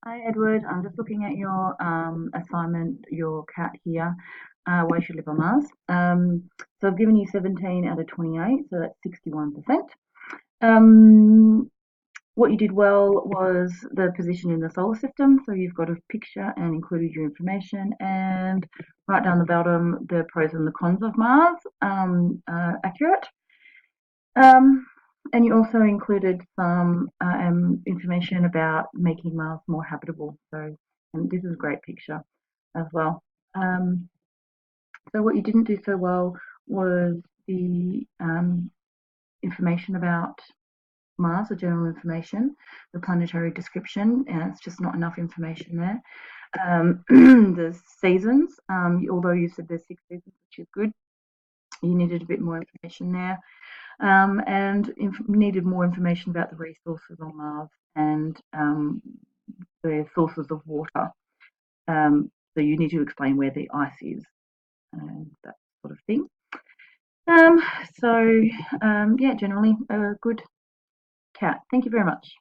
Hi, Edward. I'm just looking at your assignment, your cat here, Why Should Live on Mars. So I've given you 17 out of 28, so that's 61%. Um, what you did well was the position in the solar system. So you've got a picture and included your information, and right down the bottom, the pros and the cons of Mars, accurate. Um, and you also included some information about making Mars more habitable. So, and this is a great picture as well. Um, so what you didn't do so well was the information about Mars, the general information, the planetary description, and it's just not enough information there. The seasons, although you said there's 6 seasons, which is good, you needed a bit more information there. And needed more information about the resources on Mars and the sources of water. So you need to explain where the ice is and that sort of thing. Um, so, yeah, generally a good cat. Thank you very much.